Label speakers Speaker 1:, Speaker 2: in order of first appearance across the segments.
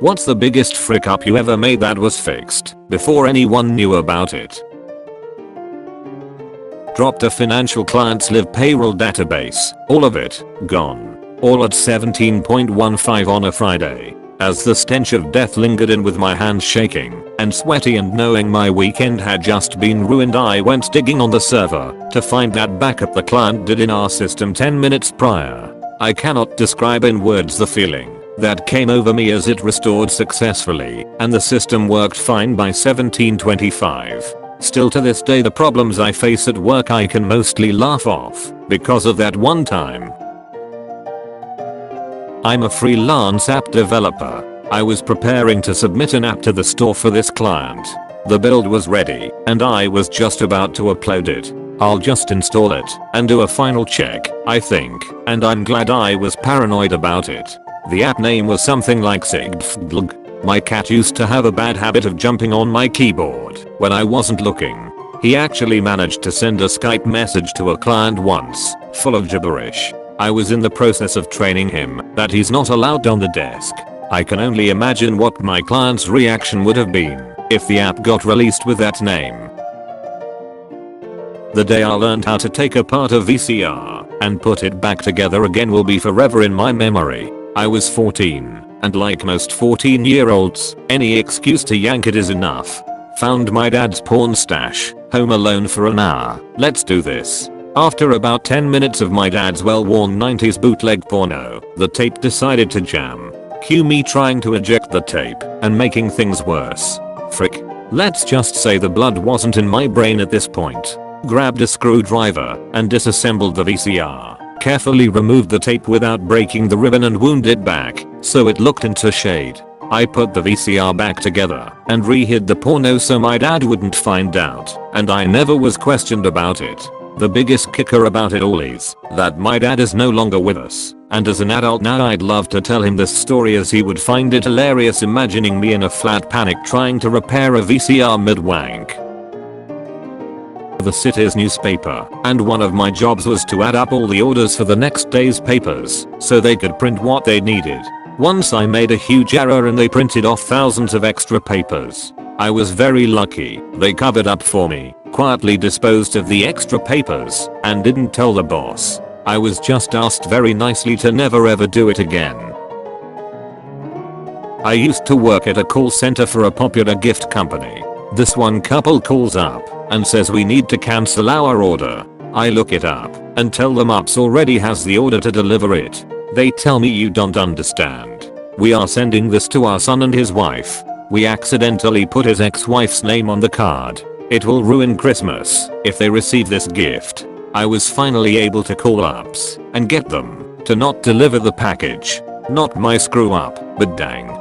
Speaker 1: What's the biggest frick up you ever made that was fixed before anyone knew about it? Dropped a financial client's live payroll database. All of it gone. All at 17.15 on a Friday. As the stench of death lingered in with my hands shaking and sweaty, and knowing my weekend had just been ruined, I went digging on the server to find that backup the client did in our system 10 minutes prior. I cannot describe in words the feeling that came over me as it restored successfully and the system worked fine by 17:25. Still to this day, the problems I face at work I can mostly laugh off because of that one time. I'm a freelance app developer. I was preparing to submit an app to the store for this client. The build was ready and I was just about to upload it. I'll just install it and do a final check, I think, and I'm glad I was paranoid about it. The app name was something like Sigdfdlg. My cat used to have a bad habit of jumping on my keyboard when I wasn't looking. He actually managed to send a Skype message to a client once, full of gibberish. I was in the process of training him that he's not allowed on the desk. I can only imagine what my client's reaction would have been if the app got released with that name. The day I learned how to take apart a VCR and put it back together again will be forever in my memory. I was 14. And like most 14-year-olds, any excuse to yank it is enough. Found my dad's porn stash, home alone for an hour. Let's do this. After about 10 minutes of my dad's well-worn 90s bootleg porno, the tape decided to jam. Cue me trying to eject the tape and making things worse. Frick. Let's just say the blood wasn't in my brain at this point. Grabbed a screwdriver and disassembled the VCR. Carefully removed the tape without breaking the ribbon and wound it back so it looked into shade. I put the VCR back together and re-hid the porno so my dad wouldn't find out, and I never was questioned about it. The biggest kicker about it all is that my dad is no longer with us, and as an adult now I'd love to tell him this story as he would find it hilarious imagining me in a flat panic trying to repair a VCR mid-wank. The city's newspaper, and one of my jobs was to add up all the orders for the next day's papers so they could print what they needed. Once I made a huge error and they printed off thousands of extra papers. I was very lucky. They covered up for me, quietly disposed of the extra papers, and didn't tell the boss. I was just asked very nicely to never ever do it again. I used to work at a call center for a popular gift company. This one couple calls up and says we need to cancel our order. I look it up and tell them Ups already has the order to deliver it. They tell me you don't understand. We are sending this to our son and his wife. We accidentally put his ex-wife's name on the card. It will ruin Christmas if they receive this gift. I was finally able to call Ups and get them to not deliver the package. Not my screw up, but dang.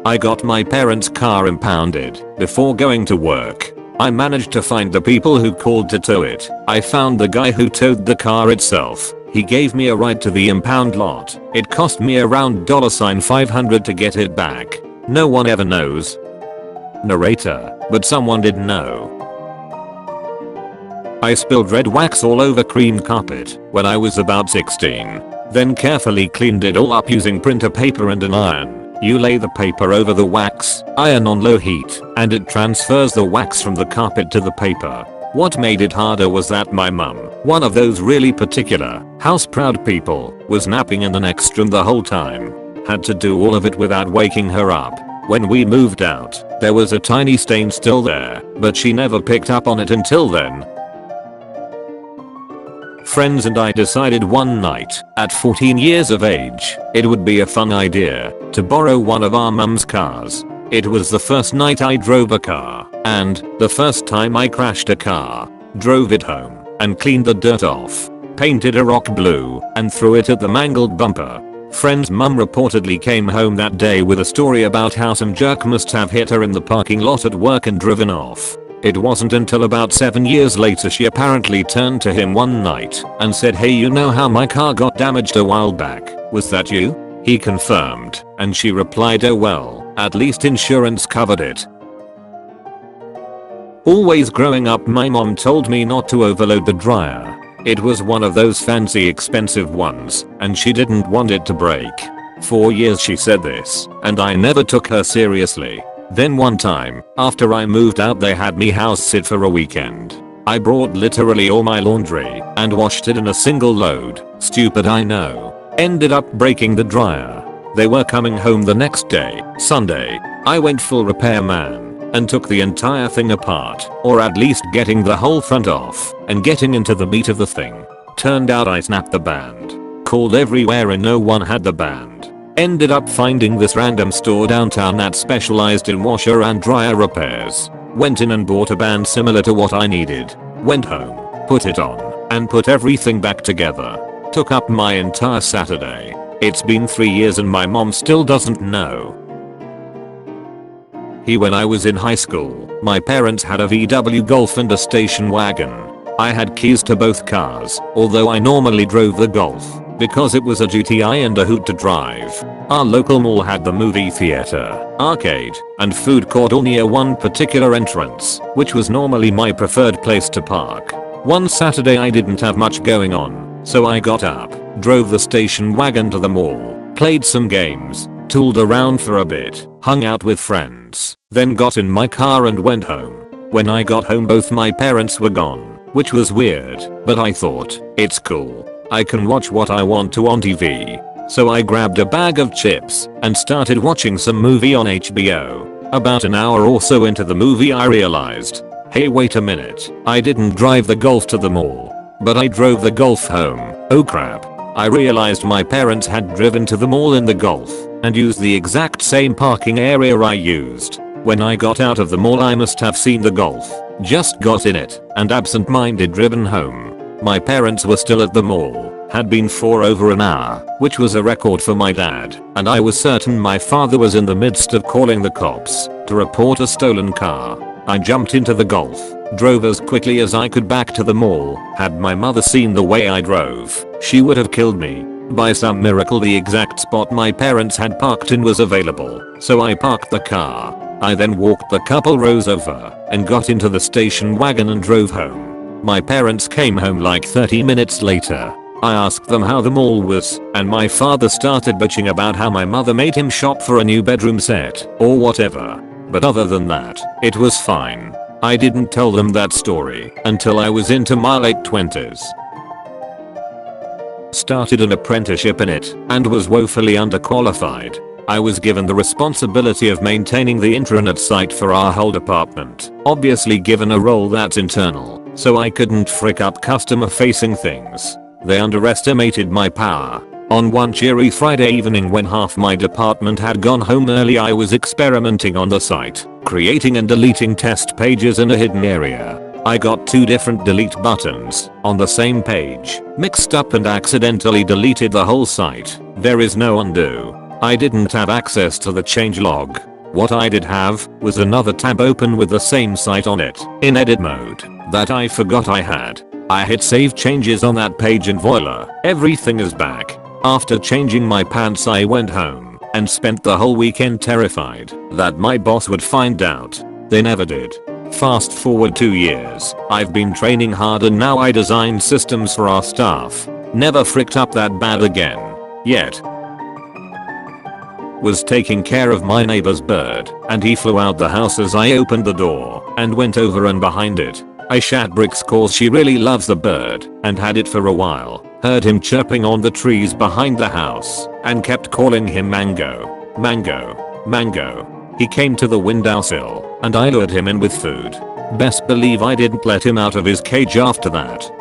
Speaker 1: I got my parents' car impounded before going to work. I managed to find the people who called to tow it. I found the guy who towed the car itself. He gave me a ride to the impound lot. It cost me around $500 to get it back. No one ever knows. Narrator, but someone did know. I spilled red wax all over cream carpet when I was about 16. Then carefully cleaned it all up using printer paper and an iron. You lay the paper over the wax, iron on low heat, and it transfers the wax from the carpet to the paper. What made it harder was that my mum, one of those really particular, house-proud people, was napping in the next room the whole time. Had to do all of it without waking her up. When we moved out, there was a tiny stain still there, but she never picked up on it until then. Friends and I decided one night, at 14 years of age, it would be a fun idea to borrow one of our mum's cars. It was the first night I drove a car, and the first time I crashed a car. Drove it home, and cleaned the dirt off. Painted a rock blue, and threw it at the mangled bumper. Friend's mum reportedly came home that day with a story about how some jerk must have hit her in the parking lot at work and driven off. It wasn't until about 7 years later she apparently turned to him one night and said, "Hey, you know how my car got damaged a while back? Was that you?" He confirmed, and she replied, "Oh well, at least insurance covered it." Always growing up, my mom told me not to overload the dryer. It was one of those fancy expensive ones, and she didn't want it to break. 4 years she said this, and I never took her seriously. Then one time, after I moved out, they had me house sit for a weekend. I brought literally all my laundry and washed it in a single load. Stupid, I know. Ended up breaking the dryer. They were coming home the next day, Sunday. I went full repairman and took the entire thing apart, or at least getting the whole front off and getting into the meat of the thing. Turned out I snapped the band. Called everywhere and no one had the band. Ended up finding this random store downtown that specialized in washer and dryer repairs. Went in and bought a band similar to what I needed. Went home, put it on, and put everything back together. Took up my entire Saturday. It's been 3 years and my mom still doesn't know. When I was in high school, my parents had a VW Golf and a station wagon. I had keys to both cars, although I normally drove the Golf, because it was a GTI and a hoot to drive. Our local mall had the movie theater, arcade, and food court all near one particular entrance, which was normally my preferred place to park. One Saturday I didn't have much going on, so I got up, drove the station wagon to the mall, played some games, tooled around for a bit, hung out with friends, then got in my car and went home. When I got home both my parents were gone, which was weird, but I thought, it's cool. I can watch what I want to on TV. So I grabbed a bag of chips and started watching some movie on HBO. About an hour or so into the movie I realized, hey, wait a minute, I didn't drive the Golf to the mall, but I drove the Golf home. Oh crap. I realized my parents had driven to the mall in the Golf and used the exact same parking area I used. When I got out of the mall I must have seen the Golf, just got in it, and absent-minded driven home. My parents were still at the mall. Had been for over an hour, which was a record for my dad, and I was certain my father was in the midst of calling the cops to report a stolen car. I jumped into the Golf, drove as quickly as I could back to the mall. Had my mother seen the way I drove, she would have killed me. By some miracle the exact spot my parents had parked in was available, so I parked the car. I then walked the couple rows over and got into the station wagon and drove home. My parents came home like 30 minutes later. I asked them how the mall was, and my father started bitching about how my mother made him shop for a new bedroom set, or whatever. But other than that, it was fine. I didn't tell them that story until I was into my late 20s. Started an apprenticeship in it, and was woefully underqualified. I was given the responsibility of maintaining the intranet site for our whole department, obviously given a role that's internal, so I couldn't frick up customer facing things. They underestimated my power. On one cheery Friday evening when half my department had gone home early I was experimenting on the site, creating and deleting test pages in a hidden area. I got 2 different delete buttons on the same page, mixed up and accidentally deleted the whole site. There is no undo. I didn't have access to the changelog. What I did have was another tab open with the same site on it, in edit mode, that I forgot I had. I hit save changes on that page and voila, everything is back. After changing my pants I went home and spent the whole weekend terrified that my boss would find out. They never did. Fast forward 2 years, I've been training hard and now I design systems for our staff. Never fricked up that bad again. Yet. Was taking care of my neighbor's bird and he flew out the house as I opened the door and went over and behind it. I shat bricks cause she really loves the bird and had it for a while. Heard him chirping on the trees behind the house and kept calling him Mango, Mango, Mango. He came to the windowsill and I lured him in with food. Best believe I didn't let him out of his cage after that.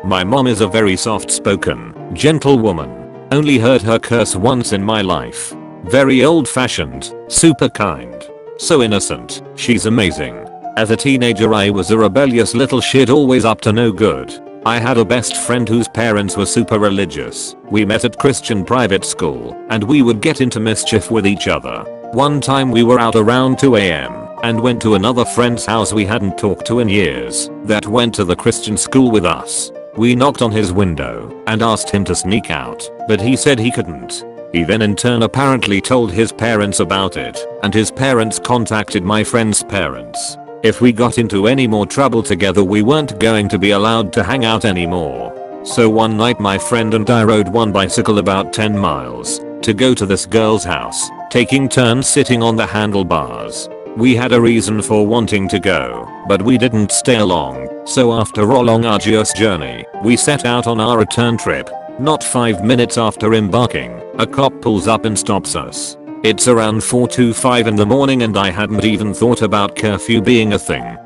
Speaker 1: My mom is a very soft-spoken, gentle woman. Only heard her curse once in my life. Very old-fashioned, super kind. So innocent, she's amazing. As a teenager I was a rebellious little shit always up to no good. I had a best friend whose parents were super religious. We met at Christian private school and we would get into mischief with each other. One time we were out around 2 AM and went to another friend's house we hadn't talked to in years that went to the Christian school with us. We knocked on his window and asked him to sneak out, but he said he couldn't. He then in turn apparently told his parents about it, and his parents contacted my friend's parents. If we got into any more trouble together we weren't going to be allowed to hang out anymore. So one night my friend and I rode one bicycle about 10 miles to go to this girl's house, taking turns sitting on the handlebars. We had a reason for wanting to go, but we didn't stay long, so after a long arduous journey, we set out on our return trip. Not 5 minutes after embarking, a cop pulls up and stops us. It's around 4:25 in the morning and I hadn't even thought about curfew being a thing.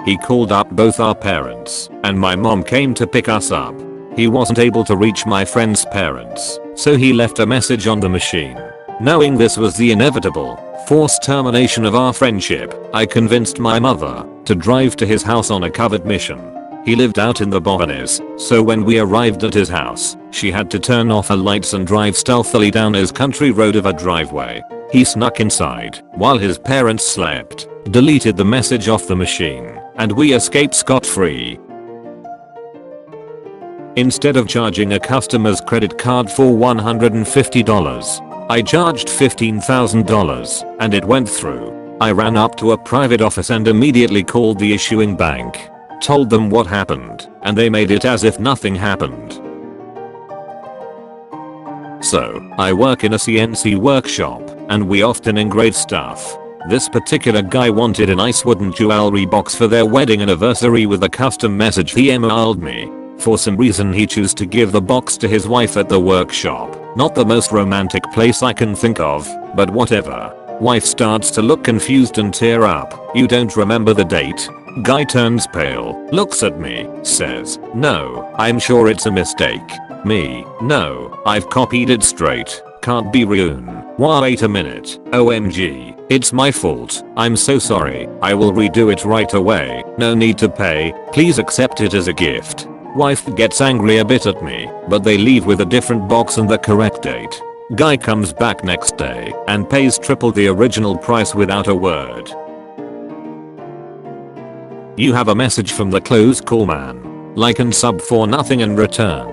Speaker 1: He called up both our parents, and my mom came to pick us up. He wasn't able to reach my friend's parents, so he left a message on the machine. Knowing this was the inevitable, forced termination of our friendship, I convinced my mother to drive to his house on a covered mission. He lived out in the Bohemians, so when we arrived at his house, she had to turn off her lights and drive stealthily down his country road of a driveway. He snuck inside while his parents slept, deleted the message off the machine, and we escaped scot-free. Instead of charging a customer's credit card for $150, I charged $15,000, and it went through. I ran up to a private office and immediately called the issuing bank. Told them what happened, and they made it as if nothing happened. So, I work in a CNC workshop, and we often engrave stuff. This particular guy wanted a nice wooden jewelry box for their wedding anniversary with a custom message he emailed me. For some reason he chose to give the box to his wife at the workshop. Not the most romantic place I can think of, but whatever. Wife starts to look confused and tear up. "You don't remember the date?" Guy turns pale, looks at me, says, "No, I'm sure it's a mistake." Me, "No, I've copied it straight. Can't be Ryun." Wait a minute, OMG, it's my fault. I'm so sorry. I will redo it right away. No need to pay. Please accept it as a gift. Wife gets angry a bit at me, but they leave with a different box and the correct date. Guy comes back next day and pays triple the original price without a word. You have a message from the close call man. Like and sub for nothing in return.